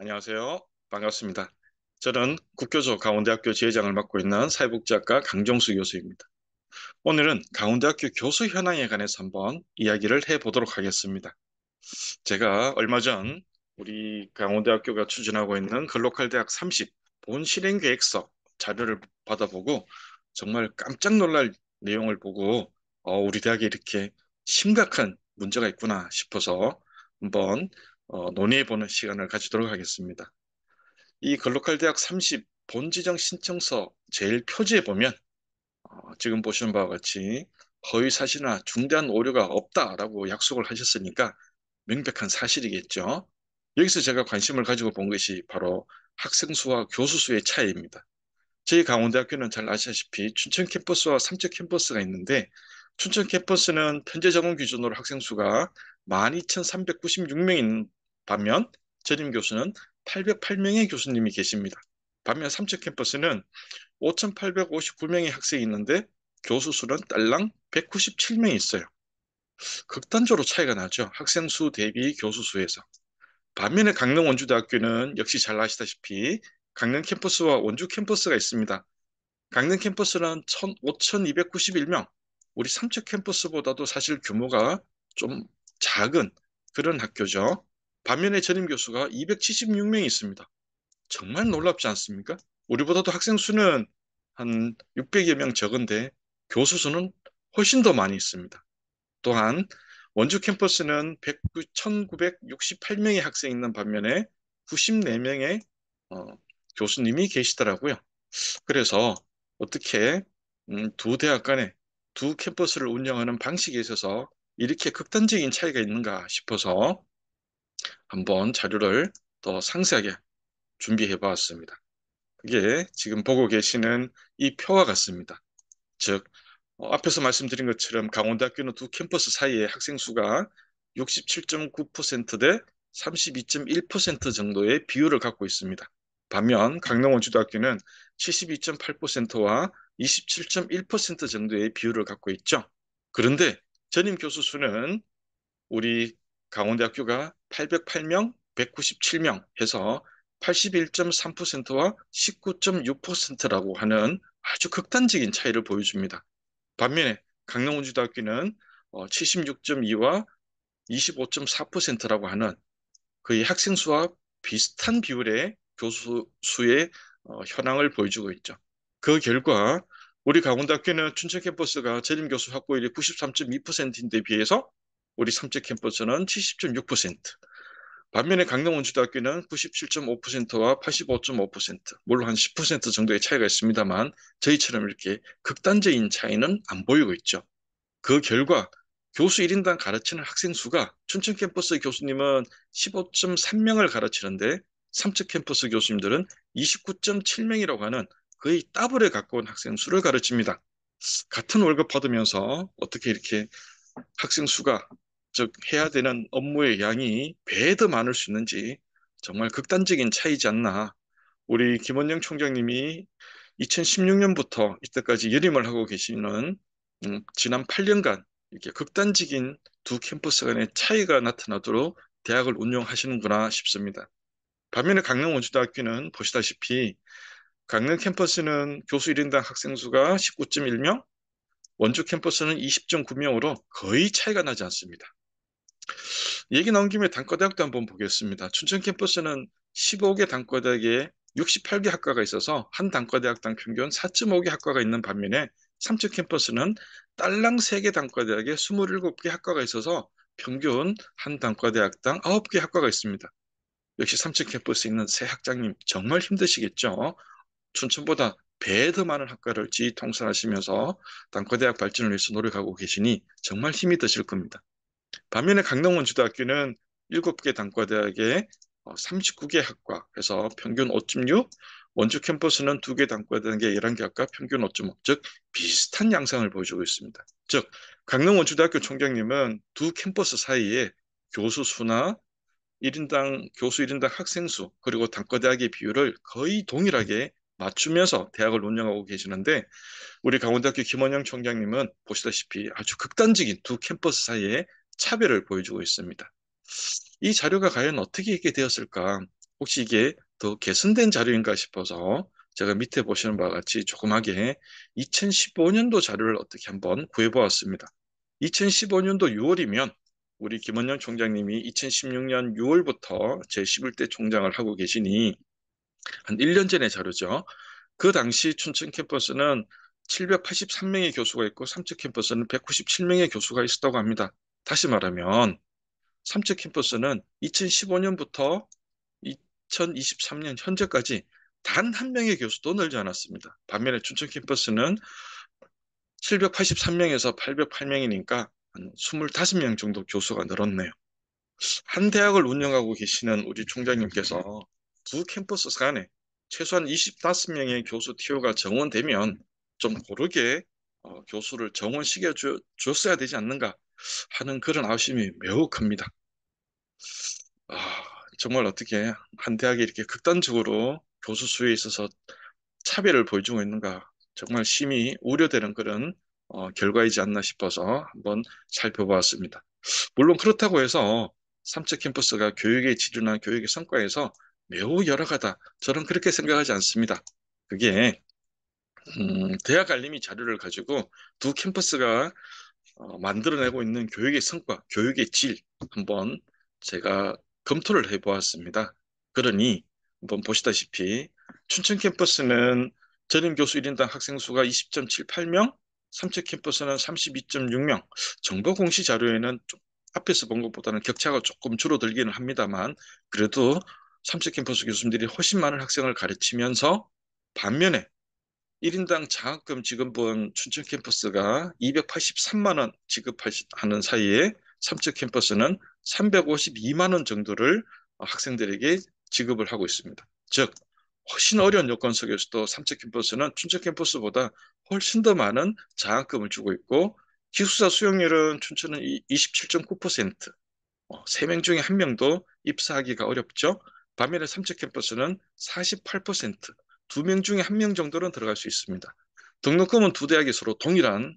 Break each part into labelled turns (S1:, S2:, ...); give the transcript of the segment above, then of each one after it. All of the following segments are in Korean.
S1: 안녕하세요. 반갑습니다. 저는 국교조 강원대학교 지회장을 맡고 있는 사회복지학과 강정수 교수입니다. 오늘은 강원대학교 교수 현황에 관해서 한번 이야기를 해보도록 하겠습니다. 제가 얼마 전 우리 강원대학교가 추진하고 있는 글로컬 대학 30 본실행계획서 자료를 받아보고 정말 깜짝 놀랄 내용을 보고 우리 대학에 이렇게 심각한 문제가 있구나 싶어서 한번 논의해보는 시간을 가지도록 하겠습니다. 이 글로컬 대학 30 본지정 신청서 제일 표지에 보면 지금 보시는 바와 같이 허위 사실이나 중대한 오류가 없다라고 약속을 하셨으니까 명백한 사실이겠죠. 여기서 제가 관심을 가지고 본 것이 바로 학생 수와 교수 수의 차이입니다. 저희 강원대학교는 잘 아시다시피 춘천 캠퍼스와 삼척 캠퍼스가 있는데 춘천 캠퍼스는 현재 적용 기준으로 학생 수가 12,396명인 반면 전임 교수는 808명의 교수님이 계십니다. 반면 삼척 캠퍼스는 5,859명의 학생이 있는데 교수 수는 딸랑 197명이 있어요. 극단적으로 차이가 나죠. 학생 수 대비 교수 수에서. 반면에 강릉 원주대학교는 역시 잘 아시다시피 강릉 캠퍼스와 원주 캠퍼스가 있습니다. 강릉 캠퍼스는 5,291명, 우리 삼척 캠퍼스보다도 사실 규모가 좀 작은 그런 학교죠. 반면에 전임 교수가 276명이 있습니다. 정말 놀랍지 않습니까? 우리보다도 학생 수는 한 600여 명 적은데 교수 수는 훨씬 더 많이 있습니다. 또한 원주 캠퍼스는 1,968명의 학생이 있는 반면에 94명의 교수님이 계시더라고요. 그래서 어떻게 두 대학 간에 두 캠퍼스를 운영하는 방식에 있어서 이렇게 극단적인 차이가 있는가 싶어서 한번 자료를 더 상세하게 준비해 보았습니다. 그게 지금 보고 계시는 이 표와 같습니다. 즉, 앞에서 말씀드린 것처럼 강원대학교는 두 캠퍼스 사이의 학생 수가 67.9%대 32.1% 정도의 비율을 갖고 있습니다. 반면 강릉원주대학교는 72.8%와 27.1% 정도의 비율을 갖고 있죠. 그런데 전임 교수 수는 우리 강원대학교가 808명, 197명 해서 81.3%와 19.6%라고 하는 아주 극단적인 차이를 보여줍니다. 반면에 강릉원주대학교는 76.2와 25.4%라고 하는 거의 학생 수와 비슷한 비율의 교수 수의 현황을 보여주고 있죠. 그 결과 우리 강원대학교는 춘천 캠퍼스가 전임 교수 확보율이 93.2%인데 비해서 우리 삼척 캠퍼스는 70.6%, 반면에 강릉원주대학교는 97.5%와 85.5%, 물론 한 10% 정도의 차이가 있습니다만 저희처럼 이렇게 극단적인 차이는 안 보이고 있죠. 그 결과 교수 1인당 가르치는 학생 수가 춘천 캠퍼스 교수님은 15.3명을 가르치는데 삼척 캠퍼스 교수님들은 29.7명이라고 하는 거의 더블에 가까운 학생 수를 가르칩니다. 같은 월급 받으면서 어떻게 이렇게 학생 수가, 즉 해야 되는 업무의 양이 배에 더 많을 수 있는지 정말 극단적인 차이지 않나. 우리 김원영 총장님이 2016년부터 이때까지 열임을 하고 계시는 지난 8년간 이렇게 극단적인 두 캠퍼스 간의 차이가 나타나도록 대학을 운영하시는구나 싶습니다. 반면에 강릉원주대학교는 보시다시피 강릉 캠퍼스는 교수 1인당 학생 수가 19.1명, 원주 캠퍼스는 20.9명으로 거의 차이가 나지 않습니다. 얘기 나온 김에 단과대학도 한번 보겠습니다. 춘천 캠퍼스는 15개 단과대학에 68개 학과가 있어서 한 단과대학당 평균 4.5개 학과가 있는 반면에 삼척 캠퍼스는 딸랑 3개 단과대학에 27개 학과가 있어서 평균 한 단과대학당 9개 학과가 있습니다. 역시 삼척 캠퍼스에 있는 새 학장님 정말 힘드시겠죠? 춘천보다 배에 더 많은 학과를 지휘통솔하시면서 단과대학 발전을 위해서 노력하고 계시니 정말 힘이 드실 겁니다. 반면에 강릉원주대학교는 7개 단과대학에 39개 학과 해서 평균 5.6, 원주 캠퍼스는 2개 단과대학에 11개 학과 평균 5.5, 즉 비슷한 양상을 보여주고 있습니다. 즉 강릉원주대학교 총장님은 두 캠퍼스 사이에 교수 수나 1인당 교수 1인당 학생 수 그리고 단과대학의 비율을 거의 동일하게 맞추면서 대학을 운영하고 계시는데 우리 강원대학교 김원영 총장님은 보시다시피 아주 극단적인 두 캠퍼스 사이에 차별을 보여주고 있습니다. 이 자료가 과연 어떻게 있게 되었을까? 혹시 이게 더 개선된 자료인가 싶어서 제가 밑에 보시는 바와 같이 조그맣게 2015년도 자료를 어떻게 한번 구해보았습니다. 2015년도 6월이면 우리 김원영 총장님이 2016년 6월부터 제11대 총장을 하고 계시니 한 1년 전의 자료죠. 그 당시 춘천 캠퍼스는 783명의 교수가 있고 삼척 캠퍼스는 197명의 교수가 있었다고 합니다. 다시 말하면 삼척 캠퍼스는 2015년부터 2023년 현재까지 단 한 명의 교수도 늘지 않았습니다. 반면에 춘천 캠퍼스는 783명에서 808명이니까 한 25명 정도 교수가 늘었네요. 한 대학을 운영하고 계시는 우리 총장님께서 두 캠퍼스 간에 최소한 25명의 교수 티오가 정원되면 좀 고르게 교수를 정원시켜 줬어야 되지 않는가 하는 그런 아쉬움이 매우 큽니다. 아, 정말 어떻게 한 대학이 이렇게 극단적으로 교수 수에 있어서 차별을 보여주고 있는가 정말 심히 우려되는 그런 결과이지 않나 싶어서 한번 살펴보았습니다. 물론 그렇다고 해서 삼척 캠퍼스가 교육의 질이나 교육의 성과에서 매우 열악하다. 저는 그렇게 생각하지 않습니다. 그게 대학 알림이 자료를 가지고 두 캠퍼스가 만들어내고 있는 교육의 성과, 교육의 질 한번 제가 검토를 해보았습니다. 그러니 한번 보시다시피 춘천 캠퍼스는 전임 교수 1인당 학생 수가 20.78명, 삼척 캠퍼스는 32.6명. 정보 공시 자료에는 좀 앞에서 본 것보다는 격차가 조금 줄어들기는 합니다만 그래도 삼척 캠퍼스 교수님들이 훨씬 많은 학생을 가르치면서 반면에 1인당 장학금 지급은 춘천 캠퍼스가 283만 원 지급하는 사이에 삼척 캠퍼스는 352만 원 정도를 학생들에게 지급을 하고 있습니다. 즉, 훨씬 어려운 요건 속에서도 삼척 캠퍼스는 춘천 캠퍼스보다 훨씬 더 많은 장학금을 주고 있고 기숙사 수용률은 춘천은 27.9%, 3명 중에 1명도 입사하기가 어렵죠. 반면에 삼척 캠퍼스는 48%, 2명 중에 1명 정도는 들어갈 수 있습니다. 등록금은 두 대학이 서로 동일한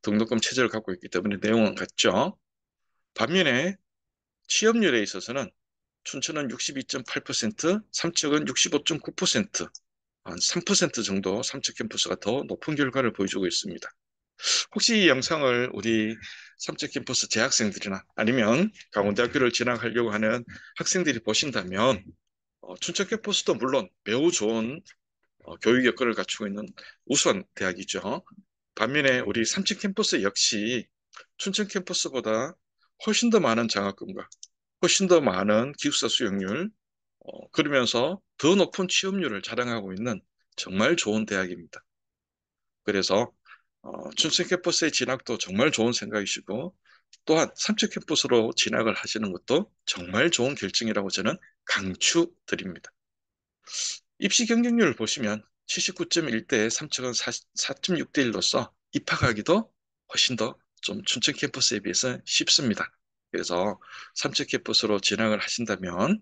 S1: 등록금 체제를 갖고 있기 때문에 내용은 같죠. 반면에 취업률에 있어서는 춘천은 62.8%, 삼척은 65.9%, 한 3% 정도 삼척 캠퍼스가 더 높은 결과를 보여주고 있습니다. 혹시 이 영상을 우리 삼척 캠퍼스 재학생들이나 아니면 강원대학교를 진학하려고 하는 학생들이 보신다면 춘천 캠퍼스도 물론 매우 좋은 교육 여건을 갖추고 있는 우수한 대학이죠. 반면에 우리 삼척 캠퍼스 역시 춘천 캠퍼스보다 훨씬 더 많은 장학금과 훨씬 더 많은 기숙사 수용률, 그러면서 더 높은 취업률을 자랑하고 있는 정말 좋은 대학입니다. 그래서 춘천 캠퍼스의 진학도 정말 좋은 생각이시고 또한 삼척 캠퍼스로 진학을 하시는 것도 정말 좋은 결정이라고 저는 강추드립니다. 입시 경쟁률을 보시면 79.1대 삼척은 4.6대 1로서 입학하기도 훨씬 더 좀 춘천 캠퍼스에 비해서 쉽습니다. 그래서 삼척 캠퍼스로 진학을 하신다면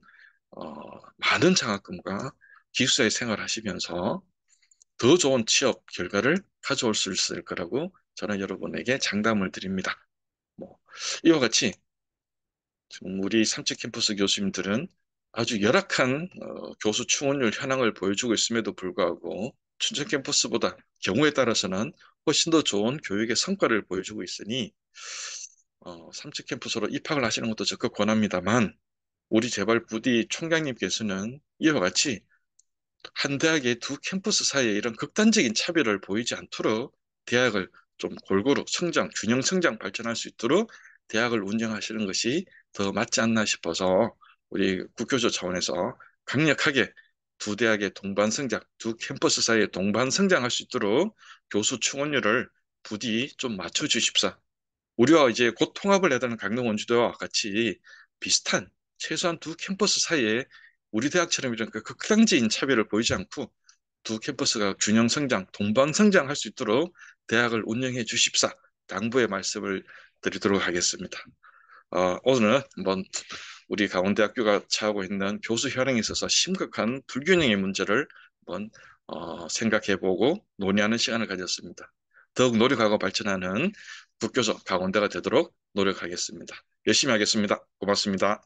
S1: 많은 장학금과 기숙사에 생활하시면서 더 좋은 취업 결과를 가져올 수 있을 거라고 저는 여러분에게 장담을 드립니다. 뭐 이와 같이 지금 우리 삼척 캠퍼스 교수님들은 아주 열악한 교수 충원율 현황을 보여주고 있음에도 불구하고 춘천 캠퍼스보다 경우에 따라서는 훨씬 더 좋은 교육의 성과를 보여주고 있으니 삼척 캠퍼스로 입학을 하시는 것도 적극 권합니다만 우리 재발 부디 총장님께서는 이와 같이 한 대학의 두 캠퍼스 사이에 이런 극단적인 차별을 보이지 않도록 대학을 좀 골고루 성장, 균형 성장 발전할 수 있도록 대학을 운영하시는 것이 더 맞지 않나 싶어서 우리 국교조 차원에서 강력하게 두 대학의 동반 성장, 두 캠퍼스 사이에 동반 성장할 수 있도록 교수 충원률을 부디 좀 맞춰 주십사. 우리와 이제 곧 통합을 해야 되는 강릉 원주대와 같이 비슷한 최소한 두 캠퍼스 사이에 우리 대학처럼 이런 그 극단적인 차별을 보이지 않고 두 캠퍼스가 균형 성장, 동방 성장할 수 있도록 대학을 운영해 주십사. 당부의 말씀을 드리도록 하겠습니다. 오늘은 한번 우리 강원대학교가 처하고 있는 교수 현행에 있어서 심각한 불균형의 문제를 한번 생각해보고 논의하는 시간을 가졌습니다. 더욱 노력하고 발전하는 국교조 강원대가 되도록 노력하겠습니다. 열심히 하겠습니다. 고맙습니다.